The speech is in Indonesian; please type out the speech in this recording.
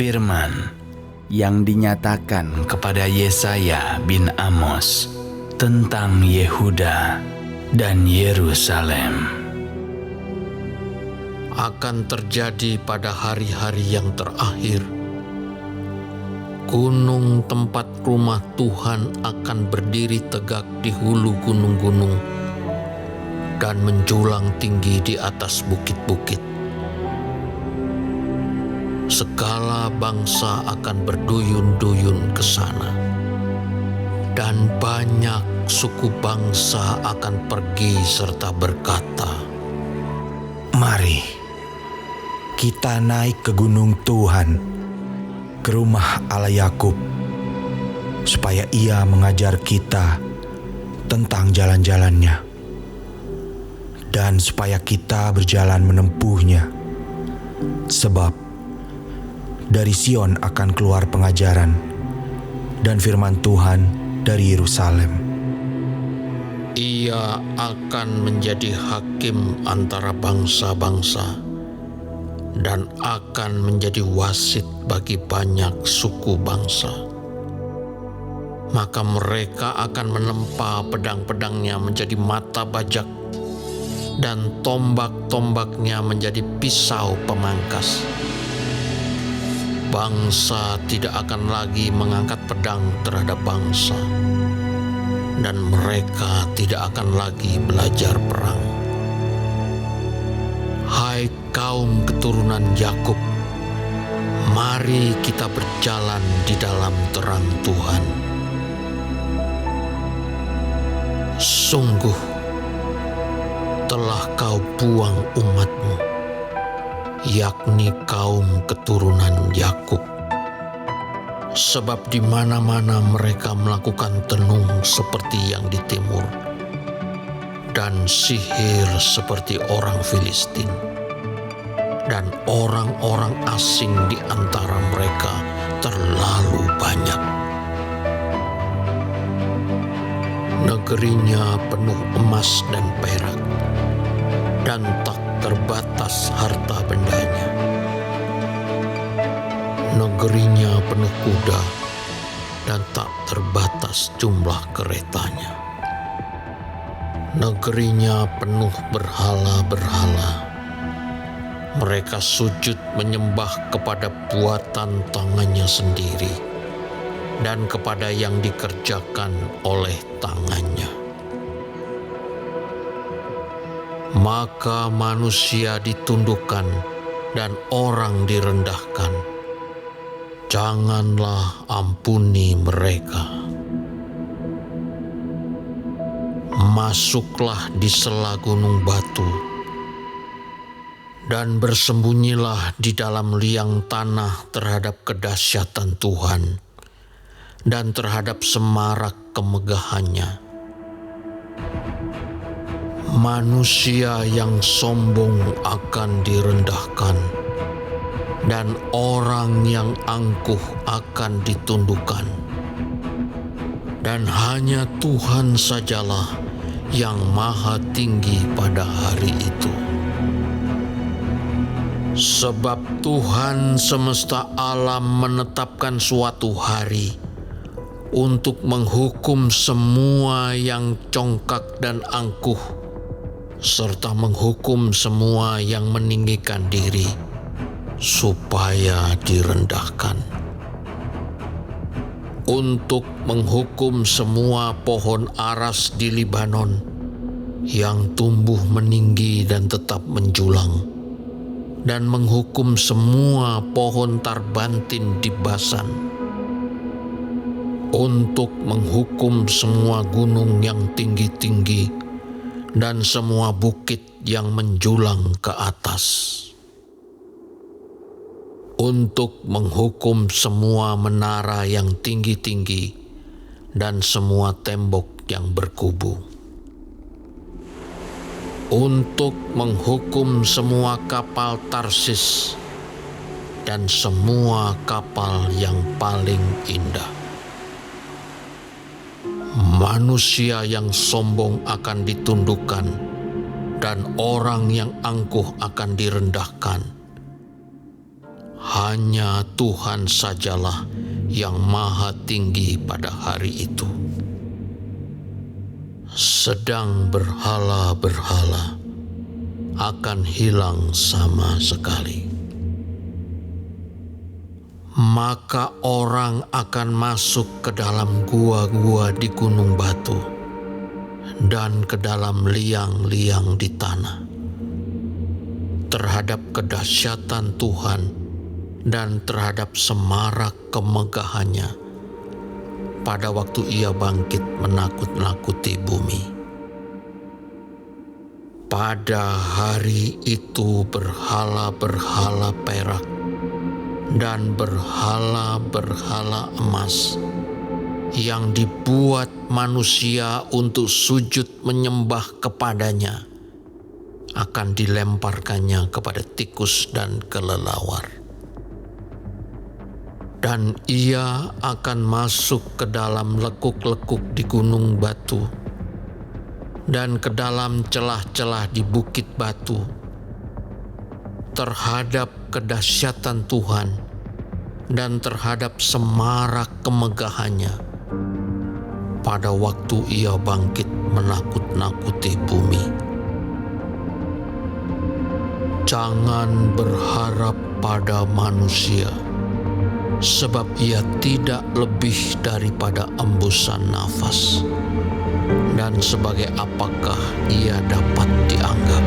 firman yang dinyatakan kepada Yesaya bin Amos tentang Yehuda dan Yerusalem. Akan terjadi pada hari-hari yang terakhir, gunung tempat rumah Tuhan akan berdiri tegak di hulu gunung-gunung dan menjulang tinggi di atas bukit-bukit. Segala bangsa akan berduyun-duyun ke sana, dan banyak suku bangsa akan pergi serta berkata, "Mari, kita naik ke gunung Tuhan, ke rumah Allah Yakub, supaya Ia mengajar kita tentang jalan-jalannya, dan supaya kita berjalan menempuhnya. Sebab dari Sion akan keluar pengajaran, dan firman Tuhan dari Yerusalem. Ia akan menjadi hakim antara bangsa-bangsa, dan akan menjadi wasit bagi banyak suku bangsa. Maka mereka akan menempa pedang-pedangnya menjadi mata bajak, dan tombak-tombaknya menjadi pisau pemangkas. Bangsa tidak akan lagi mengangkat pedang terhadap bangsa, dan mereka tidak akan lagi belajar perang. Hai kaum keturunan Yakub, mari kita berjalan di dalam terang Tuhan. Sungguh telah kau buang umatmu, yakni kaum keturunan Yakub. Sebab di mana-mana mereka melakukan tenung seperti yang di timur, dan sihir seperti orang Filistin, dan orang-orang asing di antara mereka terlalu banyak. Negerinya penuh emas dan perak, dan tak terbatas harta bendanya. Negerinya penuh kuda, dan tak terbatas jumlah keretanya. Negerinya penuh berhala-berhala. Mereka sujud menyembah kepada buatan tangannya sendiri, dan kepada yang dikerjakan oleh tangannya. Maka manusia ditundukkan dan orang direndahkan. Janganlah ampuni mereka. Masuklah di sela gunung batu, dan bersembunyilah di dalam liang tanah terhadap kedahsyatan Tuhan dan terhadap semarak kemegahannya. Manusia yang sombong akan direndahkan, dan orang yang angkuh akan ditundukkan. Dan hanya Tuhan sajalah yang maha tinggi pada hari itu. Sebab Tuhan semesta alam menetapkan suatu hari untuk menghukum semua yang congkak dan angkuh, serta menghukum semua yang meninggikan diri, supaya direndahkan. Untuk menghukum semua pohon aras di Libanon yang tumbuh meninggi dan tetap menjulang, dan menghukum semua pohon tarbantin di Basan. Untuk menghukum semua gunung yang tinggi-tinggi dan semua bukit yang menjulang ke atas. Untuk menghukum semua menara yang tinggi-tinggi dan semua tembok yang berkubu. Untuk menghukum semua kapal Tarsis dan semua kapal yang paling indah. Manusia yang sombong akan ditundukkan, dan orang yang angkuh akan direndahkan. Hanya Tuhan sajalah yang maha tinggi pada hari itu. Sedang berhala-berhala akan hilang sama sekali. Maka orang akan masuk ke dalam gua-gua di gunung batu dan ke dalam liang-liang di tanah terhadap kedahsyatan Tuhan dan terhadap semarak kemegahannya pada waktu Ia bangkit menakut-nakuti bumi. Pada hari itu berhala-berhala perak dan berhala-berhala emas yang dibuat manusia untuk sujud menyembah kepadanya akan dilemparkannya kepada tikus dan kelelawar. Dan ia akan masuk ke dalam lekuk-lekuk di gunung batu dan ke dalam celah-celah di bukit batu terhadap kedahsyatan Tuhan dan terhadap semarak kemegahannya pada waktu Ia bangkit menakut-nakuti bumi. Jangan berharap pada manusia, sebab ia tidak lebih daripada embusan nafas, dan sebagai apakah ia dapat dianggap?